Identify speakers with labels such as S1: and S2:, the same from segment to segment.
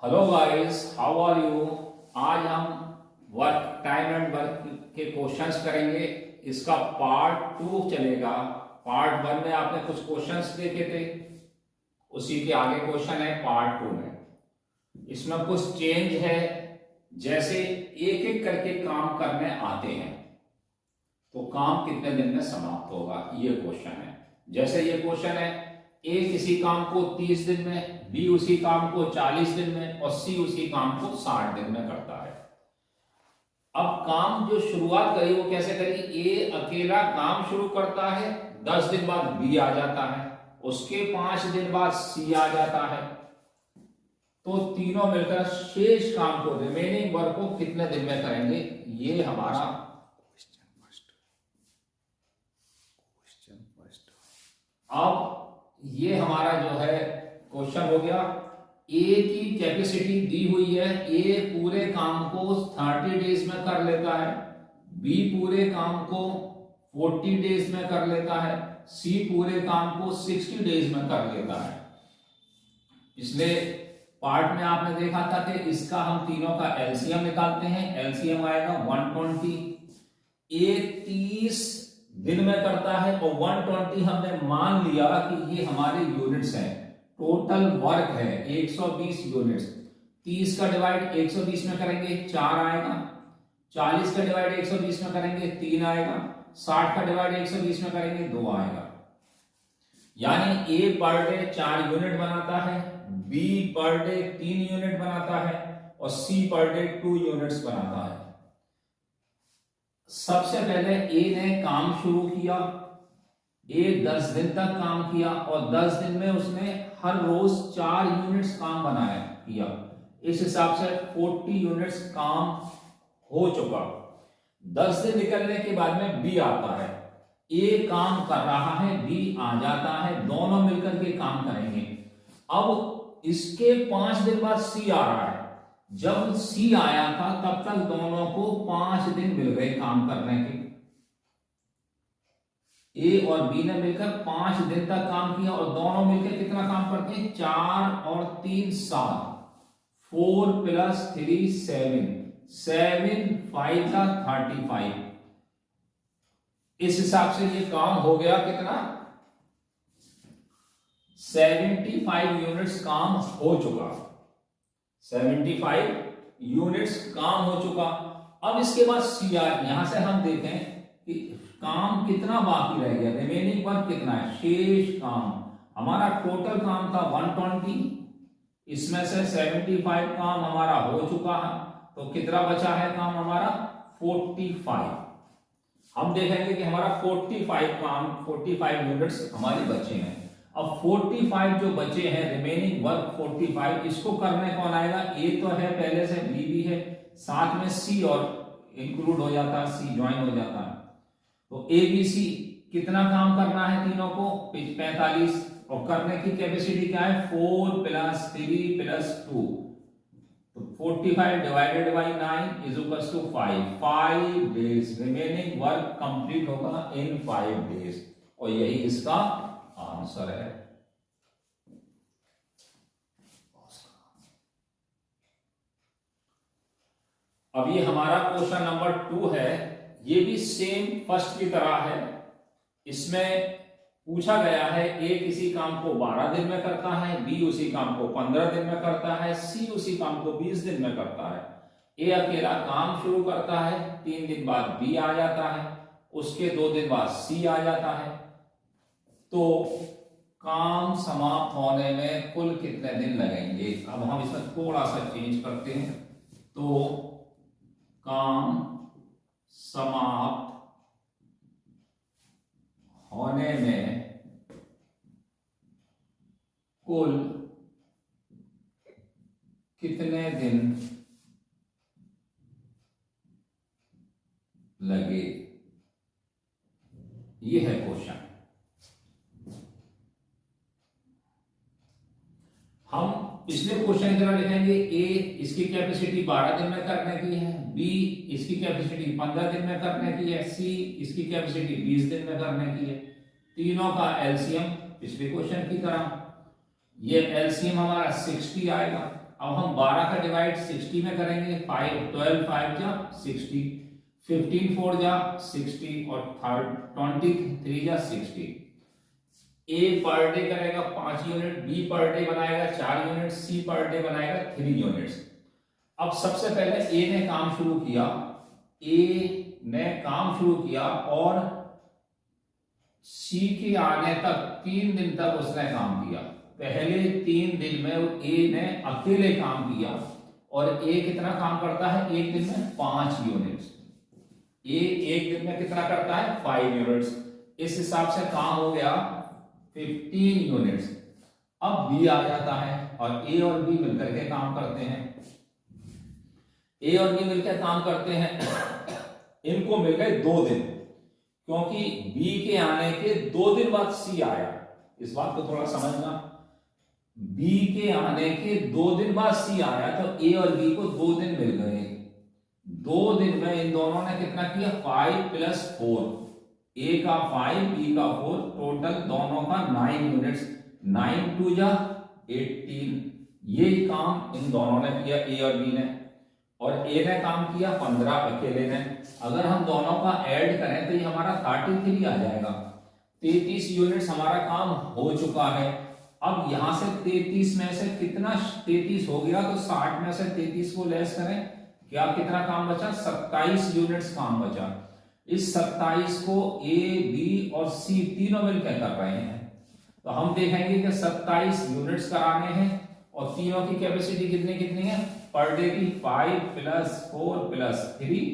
S1: Hello guys, how are you. आज हम work time and work के क्वेश्चंस करेंगे। इसका पार्ट 2 चलेगा। पार्ट 1 में आपने कुछ क्वेश्चंस देखे थे, उसी के आगे क्वेश्चन है पार्ट 2 में। इसमें कुछ चेंज है, जैसे एक एक करके काम करने आते हैं तो काम कितने दिन में समाप्त होगा, ये क्वेश्चन है। जैसे ये क्वेश्चन है, ए किसी काम को 30 दिन में, बी उसी काम को 40 दिन में और सी उसी काम को 60 दिन में करता है। अब काम जो शुरुआत करी वो कैसे करी, ए अकेला काम शुरू करता है, 10 दिन बाद बी आ जाता है, उसके 5 दिन बाद सी आ जाता है, तो तीनों मिलकर शेष काम को, रिमेनिंग वर्क को कितने दिन में करेंगे, ये हमारा अब ये हमारा जो है क्वेश्चन हो गया। ए की कैपेसिटी दी हुई है, ए पूरे काम को 30 डेज में कर लेता है, बी पूरे काम को 40 डेज में कर लेता है, सी पूरे काम को 60 डेज में कर लेता है। पिछले पार्ट में आपने देखा था कि इसका हम तीनों का एलसीएम निकालते हैं। एलसीएम आएगा 120। ए 30 दिन में करता है और 120 हमने मान लिया कि ये हमारे यूनिट्स हैं, टोटल वर्क है 120 यूनिट्स। 30 का डिवाइड 120 में करेंगे 4 आएगा, 40 का डिवाइड 120 में करेंगे 3 आएगा, 60 का डिवाइड 120 में करेंगे 2 आएगा। यानी ए पर डे 4 यूनिट बनाता है, बी पर डे 3 यूनिट बनाता है और सी पर डे 2 यूनिट्स बनाता है। सबसे पहले ए ने काम शुरू किया, ए 10 दिन तक काम किया और 10 दिन में उसने हर रोज 4 यूनिट्स काम बनाया किया। इस हिसाब से 40 यूनिट्स काम हो चुका। 10 दिन निकलने के बाद में बी आता है, ए काम कर रहा है, बी आ जाता है, दोनों मिलकर के काम करेंगे। अब इसके 5 दिन बाद सी आ रहा है। जब सी आया था तब तक दोनों को 5 दिन मिल गए काम करने के। ए और बी ने मिलकर 5 दिन तक काम किया और दोनों मिलकर कितना काम करते हैं, 4 और 3 7, 4 + 3 7, 7 5 का 35। इस हिसाब से ये काम हो गया कितना, 75 यूनिट्स काम हो चुका। 75 यूनिट्स काम हो चुका। अब इसके बाद सी आर, यहां से हम देखें कि काम कितना बाकी रह गया, रिमेनिंग वर्क कितना है, शेष काम। हमारा टोटल काम था 120, इसमें से 75 काम हमारा हो चुका है, तो कितना बचा है काम हमारा 45। हम देखेंगे कि हमारा 45 काम, 45 यूनिट्स हमारे बचे हैं। अब 45 जो बचे हैं, रिमेनिंग वर्क 45, इसको करने कौन आएगा, ए तो है पहले से, बी भी है, साथ में सी और इंक्लूड हो जाता है, सी ज्वाइन हो जाता है। तो ए बी सी कितना काम करना है तीनों को, 45, और करने की कैपेसिटी क्या है, 4 + 3 + 2, तो 45 divided by 9 = 5 days. Remaining work complete होगा इन 5 डेज, और यही इसका आंसर है। अब ये हमारा क्वेश्चन नंबर 2 है। ये भी सेम फर्स्ट की तरह है। इसमें पूछा गया है, ए किसी काम को 12 दिन में करता है, बी उसी काम को 15 दिन में करता है, सी उसी काम को 20 दिन में करता है। ए अकेला काम शुरू करता है, 3 दिन बाद बी आ जाता है, उसके 2 दिन बाद सी आ जाता है, तो काम समाप्त होने में कुल कितने दिन लगेंगे। अब हम इसमें थोड़ा सा चेंज करते हैं, तो काम समाप्त होने में कुल कितने दिन लगे, ये है क्वेश्चन। हम पिछले क्वेश्चन की तरह लिखेंगे, ए इसकी कैपेसिटी 12 दिन में करने की है, बी इसकी कैपेसिटी 15 दिन में करने की है, सी इसकी कैपेसिटी 20 दिन में करने की है। तीनों का एलसीएम पिछले क्वेश्चन की तरह, ये एलसीएम हमारा 60 आएगा। अब हम 12 का डिवाइड 60 में करेंगे। 12 5 जा 60, 15 4 जा 60 और 23 जा 60। ए पर डे करेगा 5 यूनिट, बी पर डे बनाएगा 4 यूनिट, सी पर डे बनाएगा 3 यूनिट्स। अब सबसे पहले ए ने काम शुरू किया, ए ने काम शुरू किया और सी के आने तक 3 दिन तक उसने काम किया। पहले 3 दिन में ए ने अकेले काम किया और ए कितना काम करता है एक दिन में 5 यूनिट्स। ए एक दिन में कितना करता है 5 यूनिट्स। इस हिसाब से काम हो गया 15 यूनिट्स। अब बी आ जाता है और ए और बी मिलकर के काम करते हैं। ए और बी मिलकर काम करते हैं, इनको मिल गए 2 दिन, क्योंकि बी के आने के 2 दिन बाद सी आया। इस बात को थोड़ा समझना, बी के आने के 2 दिन बाद सी आया तो ए और बी को 2 दिन मिल गए। 2 दिन में इन दोनों ने कितना किया 5 + 4, ए का 5 बी का 4, टोटल दोनों का 9 यूनिट्स। 9 2 जा 18। ये काम इन दोनों ने किया, ए और बी ने। और ए ने काम किया 15 अकेले ने। अगर हम दोनों का ऐड करें तो ये हमारा 33 आ जाएगा। 33 यूनिट्स हमारा काम हो चुका है। अब यहां से 33 में से कितना 33 हो गया तो 60 में से 33 को लेस करें, क्या कितना काम बचा 27 यूनिट्स काम बचा। इस 27 को ए बी और सी तीनों मिलकर कर रहे हैं। तो हम देखेंगे कि 27 यूनिट्स कराने हैं और तीनों की कैपेसिटी कितनी कितनी है पर डे की 5 + 4 + 3,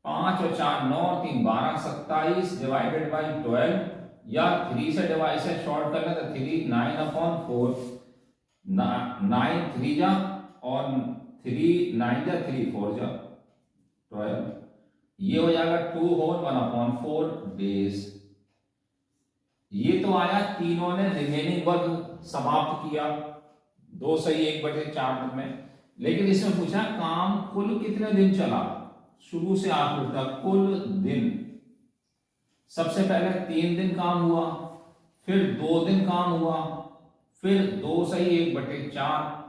S1: 5 और 4 9 और 3 12, 27 डिवाइडेड बाई 12 या 3 से डिवाइड से शॉर्ट करना तो 3 9/4, 9 3 जा और 3 9 जा 3 4 जा 12। ये हो जाएगा 2 होल 1/4 डेज। ये तो आया, तीनों ने रिमेनिंग वर्क समाप्त किया 2 सही 1/4 दिन में। लेकिन इसमें पूछा काम कुल कितने दिन चला, शुरू से आखिर तक कुल दिन। सबसे पहले 3 दिन काम हुआ, फिर 2 दिन काम हुआ, फिर 2 सही 1/4।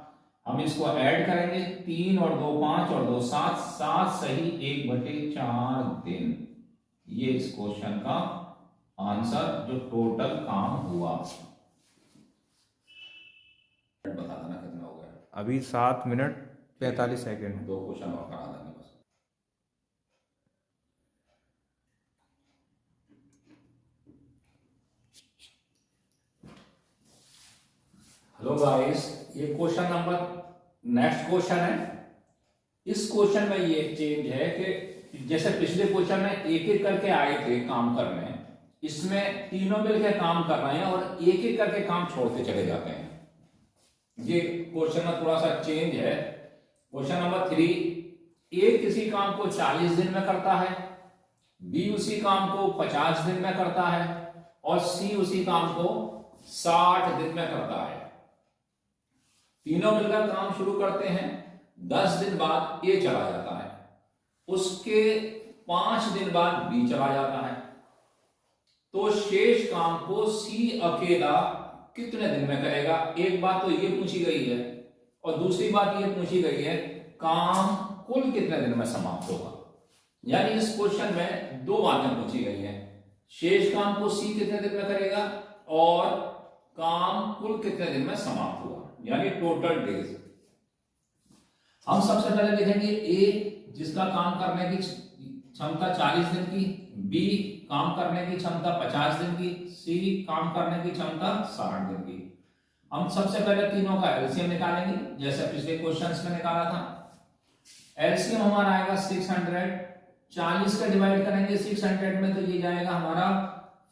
S1: हम इसको ऐड करेंगे, 3 और 2 5 और 2 7, 7 सही 1/4 दिन। ये इस क्वेश्चन का आंसर जो टोटल काम हुआ। बता देना कितना हो गया।
S2: अभी 7 मिनट 45 सेकेंड।
S1: 2 क्वेश्चन और करा देंगे बस। हेलो गाइस, ये क्वेश्चन नंबर नेक्स्ट क्वेश्चन है। इस क्वेश्चन में ये चेंज है कि जैसे पिछले क्वेश्चन में एक एक करके आए थे काम करने, इसमें तीनों मिलकर काम कर रहे हैं और एक एक करके काम छोड़ते चले जाते हैं। ये क्वेश्चन में थोड़ा सा चेंज है। क्वेश्चन नंबर 3, ए किसी काम को 40 दिन में करता है, बी उसी काम को 50 दिन में करता है और सी उसी काम को 60 दिन में करता है। तीनों मिलकर काम शुरू करते हैं। 10 दिन बाद ए चला जाता है, उसके 5 दिन बाद बी चला जाता है। तो शेष काम को सी अकेला कितने दिन में करेगा। एक बात तो ये पूछी गई है और दूसरी बात ये पूछी गई है काम कुल कितने दिन में समाप्त होगा। यानी इस क्वेश्चन में 2 बातें पूछी गई हैं, शेष काम को सी कितने दिन में करेगा और काम कुल कितने दिन में समाप्त होगा, यानी टोटल डेज। हम सबसे पहले देखेंगे ए जिसका काम करने की क्षमता 40 दिन की, बी काम करने की क्षमता 50 दिन की, सी काम करने की क्षमता 60 दिन की। हम सबसे पहले तीनों का एलसीएम निकालेंगे जैसे पिछले क्वेश्चंस में निकाला था। एलसीएम हमारा आएगा 600। 40 का डिवाइड करेंगे 600 में तो ये जाएगा हमारा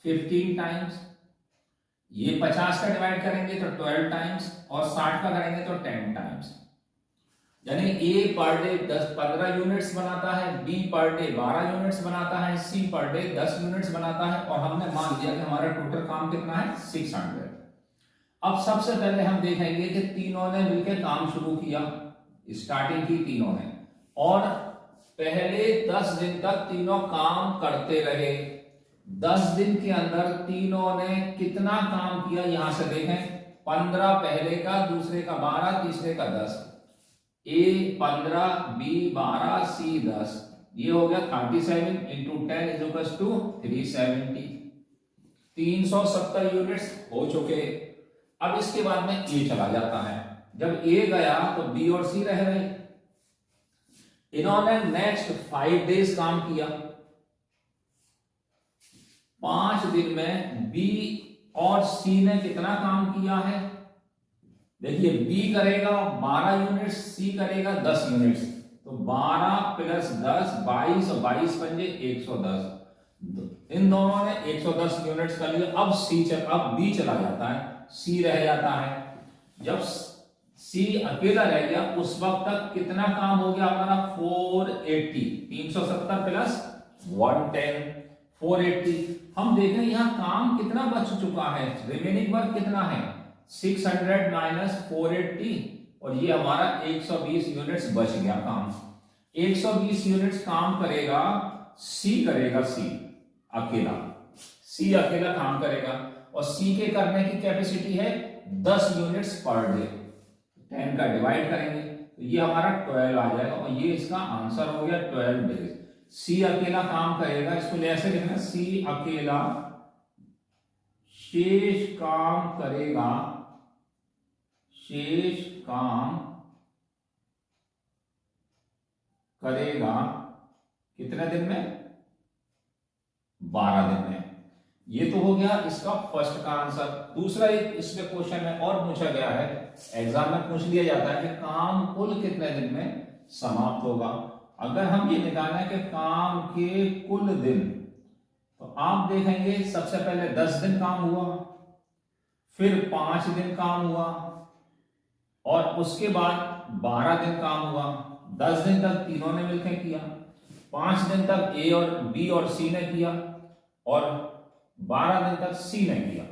S1: 15 टाइम्स। ये 50 का डिवाइड करेंगे तो 12 टाइम्स और 60 का करेंगे तो 10 टाइम्स। यानी ए पर डे 15 यूनिट्स बनाता है, बी पर डे 12 यूनिट्स बनाता है, सी पर डे 10 यूनिट्स बनाता है और हमने मान लिया कि हमारा टोटल काम कितना है 600। अब सबसे पहले हम देखेंगे कि तीनों ने मिलकर काम शुरू किया, स्टार्टिंग की तीनों ने, और पहले 10 दिन तक तीनों काम करते रहे। 10 दिन के अंदर तीनों ने कितना काम किया यहां से देखें। 15 पहले का, दूसरे का 12, तीसरे का 10, A 15, B 12, C 10, ये हो गया 37 into 10 is equal to 370। 370 units हो चुके। अब इसके बाद में ए चला जाता है। जब ए गया तो बी और सी रह गए। इन्होंने नेक्स्ट 5 डेज काम किया। 5 दिन में बी और सी ने कितना काम किया है? देखिए, बी करेगा 12 यूनिट्स, सी करेगा 10 यूनिट्स, तो 12 प्लस 10 22 और 22 पंजे 110। इन दोनों ने 110 यूनिट्स कर लिया। अब बी चला जाता है, सी रह जाता है। जब सी अकेला रह गया उस वक्त तक कितना काम हो गया हमारा? 480। 370 प्लस 110 480। हम देखें यहां काम कितना बच चुका है, रिमेनिंग वर्क कितना है? 600 माइनस 480, और ये हमारा 120 यूनिट्स बच गया काम। 120 यूनिट्स काम करेगा सी अकेला काम करेगा, और सी के करने की कैपेसिटी है 10 यूनिट्स पर डे। 10 का डिवाइड करेंगे तो ये हमारा 12 आ जाएगा, और ये इसका आंसर हो गया 12 डेज। सी अकेला काम करेगा, इसको ऐसे लिखना, सी अकेला शेष काम करेगा कितने दिन में? 12 दिन में। ये तो हो गया इसका फर्स्ट का आंसर। दूसरा एक इसमें क्वेश्चन में और पूछा गया है, एग्जाम में पूछ लिया जाता है कि काम कुल कितने दिन में समाप्त होगा। अगर हम ये निकालना है कि काम के कुल दिन, तो आप देखेंगे सबसे पहले 10 दिन काम हुआ, फिर 5 दिन काम हुआ, और उसके बाद 12 दिन काम हुआ। 10 दिन तक तीनों ने मिलकर किया, 5 दिन तक ए और बी और सी ने किया, और 12 दिन तक सी ने किया।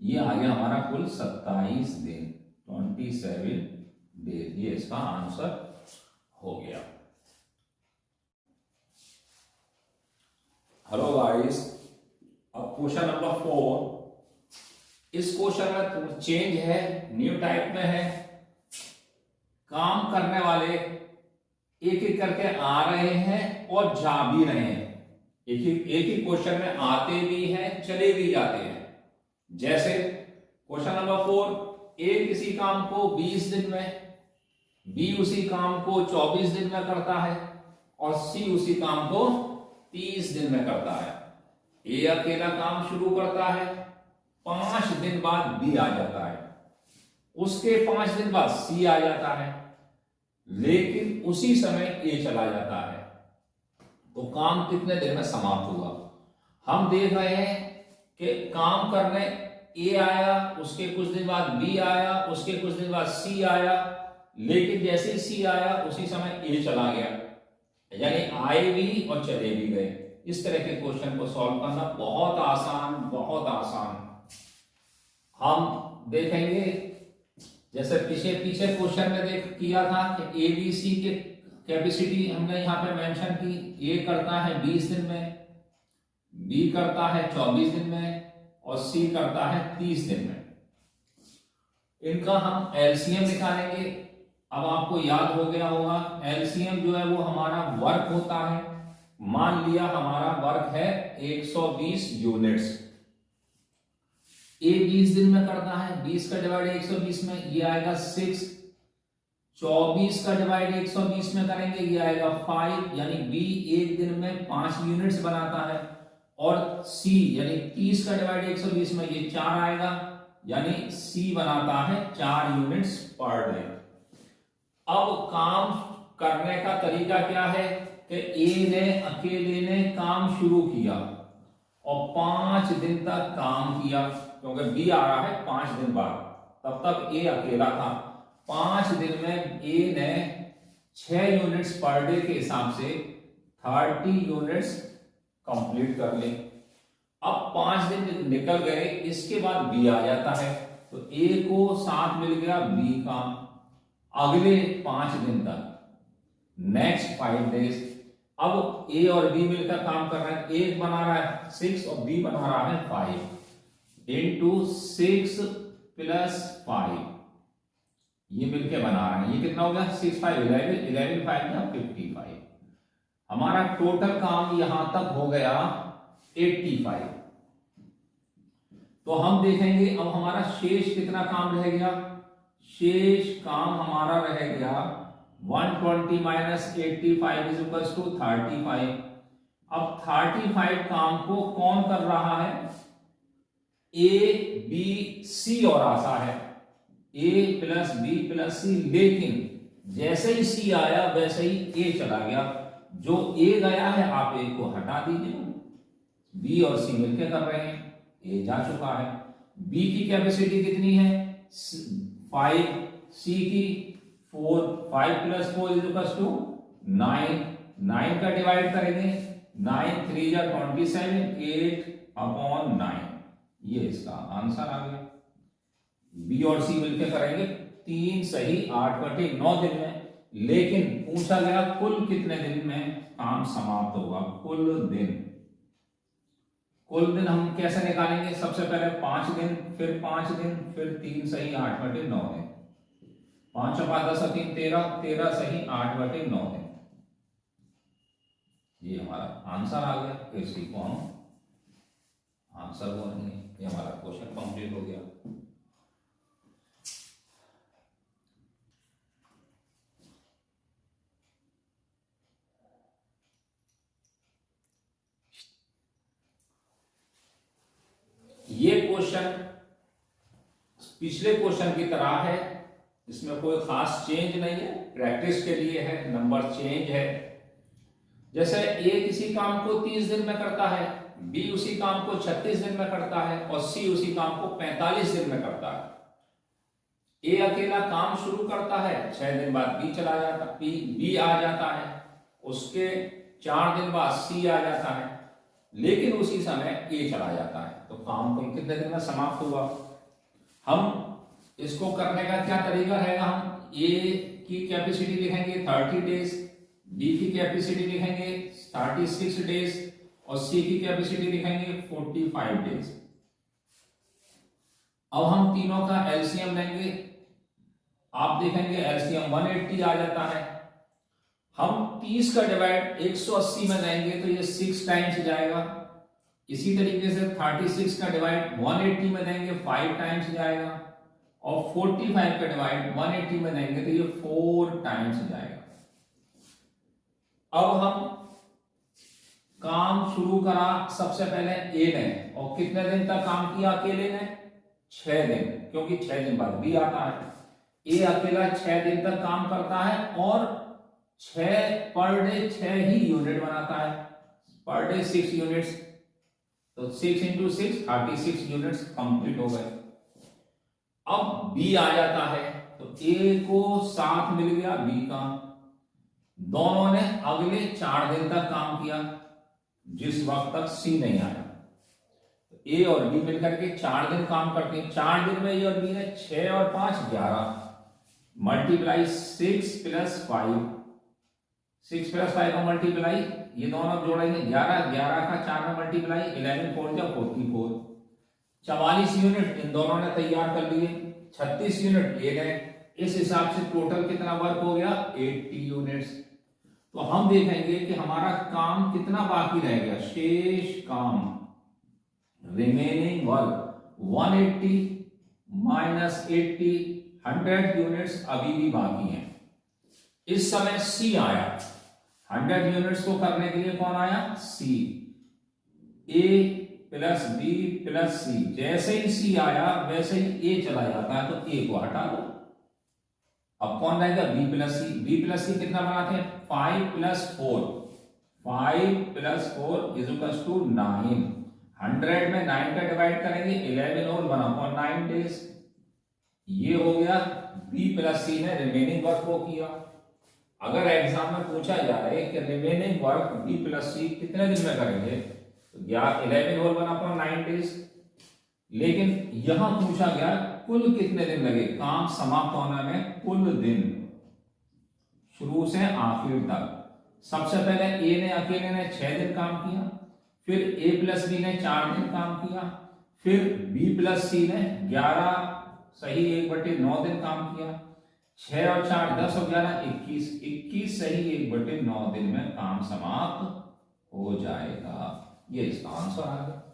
S1: ये आ गया हमारा कुल 27 दिन, 27 डेज। ये इसका आंसर हो गया। हेलो गाइस, अब क्वेश्चन नंबर 4। इस क्वेश्चन में चेंज है, न्यू टाइप में है। काम करने वाले एक एक करके आ रहे हैं और जा भी रहे हैं। एक ही क्वेश्चन में आते भी हैं, चले भी जाते हैं। जैसे क्वेश्चन नंबर 4, ए किसी काम को 20 दिन में, बी उसी काम को 24 दिन में करता है, और सी उसी काम को 30 दिन में करता है। ए अकेला काम शुरू करता है, 5 दिन बाद बी आ जाता है, उसके 5 दिन बाद सी आ जाता है, लेकिन उसी समय ए चला जाता है। तो काम कितने दिन में समाप्त हुआ? हम देख रहे हैं कि काम करने ए आया, उसके कुछ दिन बाद बी आया, उसके कुछ दिन बाद सी आया, लेकिन जैसे ही सी आया उसी समय ए चला गया, यानी आए भी और चले भी गए। इस तरह के क्वेश्चन को सॉल्व करना बहुत आसान, बहुत आसान। हम देखेंगे जैसे पीछे क्वेश्चन में किया था कि एबीसी के कैपेसिटी हमने यहां पे मेंशन की। ए करता है 20 दिन में, बी करता है 24 दिन में, और सी करता है 30 दिन में। इनका हम एलसीएम निकालेंगे। अब आपको याद हो गया होगा, एलसीएम जो है वो हमारा वर्क होता है। मान लिया हमारा वर्क है 120 यूनिट्स। ए 20 दिन में करता है, 20 का डिवाइड 120 में, ये आएगा 6। 24 का डिवाइड 120 में करेंगे, ये आएगा 5, यानी बी 1 दिन में 5 यूनिट्स बनाता है। और सी यानी 30 का डिवाइड 120 में, ये 4 आएगा, यानी सी बनाता है 4 यूनिट्स पर डे। अब काम करने का तरीका क्या है कि ए ने अकेले ने काम शुरू किया और 5 दिन तक काम किया, क्योंकि बी आ रहा है 5 दिन बाद, तब तक ए अकेला था। 5 दिन में ए ने 6 यूनिट्स पर डे के हिसाब से 30 यूनिट्स कंप्लीट कर ली। अब 5 दिन निकल गए, इसके बाद बी आ जाता है, तो ए को साथ मिल गया बी का अगले 5 दिन तक, नेक्स्ट 5 डेज। अब ए और बी मिलकर काम कर रहे हैं। ए बना रहा है 6 और बी बना रहा है 5 इंटू 6 प्लस 5, ये मिलके बना रहे हैं, ये कितना हो गया 6 5 11 11 5 का 55। हमारा टोटल काम यहां तक हो गया 85। तो हम देखेंगे अब हमारा शेष कितना काम रह गया। शेष काम हमारा रह गया 120 माइनस 85 इज इक्वल टू 35। अब 35 काम को कौन कर रहा है, ए बी सी और आशा है, ए प्लस बी प्लस सी, लेकिन जैसे ही सी आया वैसे ही ए चला गया। जो ए गया है आप ए को हटा दीजिए, बी और सी मिलकर कर रहे हैं, ए जा चुका है। बी की कैपेसिटी कितनी है 5, सी की 4, 5 प्लस 4 इज इक्वल टू 9, 9 का डिवाइड करेंगे, 9 3 जा 27, 8 अपॉन 9, ये इसका आंसर आ गया। बी और सी मिलकर करेंगे 3 सही 8/9 दिन में, लेकिन पूछा गया कुल कितने दिन में काम समाप्त होगा। कुल दिन हम कैसे निकालेंगे, सबसे पहले 5 दिन, फिर 5 दिन, फिर 3 सही 8/9 दिन, 5 और 5 10 3 13, 13 सही 8/9 दिन, ये हमारा आंसर आ गया। इसी को हम आंसर बोलेंगे, ये हमारा क्वेश्चन कंप्लीट हो गया। ये क्वेश्चन पिछले क्वेश्चन की तरह है, इसमें कोई खास चेंज नहीं है, प्रैक्टिस के लिए है, नंबर चेंज है। जैसे ए किसी काम को 30 दिन में करता है, बी उसी काम को 36 दिन में करता है और सी उसी काम को 45 दिन में करता है। ए अकेला काम शुरू करता है, 6 दिन बाद बी चला जाता, बी आ जाता है, उसके 4 दिन बाद सी आ जाता है, लेकिन उसी समय ए चला जाता है। तो काम कुल कितने दिन में समाप्त हुआ। हम इसको करने का क्या तरीका रहेगा, हम ए की कैपेसिटी लिखेंगे 30 डेज, बी की कैपेसिटी लिखेंगे 36 डेज और सी की कैपेसिटी लिखेंगे 45 डेज। अब हम तीनों का एलसीएम लेंगे, आप देखेंगे एलसीएम 180 आ जाता है। हम 30 का डिवाइड 180 में लेंगे तो ये 6 टाइम्स जाएगा। इसी तरीके से 36 का डिवाइड 180 में देंगे 5 टाइम्स जाएगा, और 45 का डिवाइड 180 में देंगे तो ये 4 टाइम्स जाएगा। अब हम काम शुरू करा सबसे पहले ए ने, और कितने दिन तक काम किया अकेले ने 6 दिन, क्योंकि 6 दिन बाद बी आता है। ए अकेला 6 दिन तक काम करता है और 6 पर डे 6 ही यूनिट बनाता है, पर डे 6 यूनिट्स, तो 6 × 6 36 यूनिट्स कंप्लीट हो गए। अब बी आ जाता है तो ए को साथ मिल गया बी का, दोनों ने अगले 4 दिन तक काम किया जिस वक्त तक सी नहीं आया। तो ए और बी मिलकर के 4 दिन काम करते हैं। 4 दिन में ए और बी ने 6 और 5 11 मल्टीप्लाई 6 + 5, 6 + 5 का मल्टीप्लाई, ये दोनों जोड़ेंगे 11, 11 का 4 में मल्टीप्लाई 11 4 जा 44, 44 यूनिट इन दोनों ने तैयार कर लिए, 36 यूनिट ए ने। इस हिसाब से टोटल कितना वर्क हो गया 80 यूनिट्स। तो हम देखेंगे कि हमारा काम कितना बाकी रह गया, शेष काम, रिमेनिंग वर्क 180 माइनस 80, 100 यूनिट्स अभी भी बाकी हैं। इस समय सी आया, 100 यूनिट्स को करने के लिए कौन आया, सी। ए प्लस बी प्लस सी, जैसे ही सी आया वैसे ही ए चला जाता है, तो ए को हटा दो। अब कौन रहेगा, बी प्लस सी। बी प्लस सी कितना बनाते हैं 5 + 4, 5 + 4 इज इक्वल टू 9। 100 में 9 का डिवाइड करेंगे 11 और 1/9 डेज, ये हो गया। बी प्लस सी ने रिमेनिंग वर्क को किया। अगर एग्जाम में पूछा जाए कि रिमेनिंग वर्क बी प्लस सी कितने दिन में करेंगे, तो 11 और 1/9 डेज, लेकिन यहां पूछा गया कुल कितने दिन लगे काम समाप्त होने में, कुल दिन शुरू से आखिर तक। सबसे पहले ए ने अकेले ने 6 दिन काम किया, फिर ए प्लस बी ने 4 दिन काम किया, फिर बी प्लस सी ने 11 सही 1/9 दिन काम किया। 6 और 4 10 और 11 21, 21 सही 1/9 दिन में काम समाप्त हो जाएगा। ये इसका आंसर आ गया।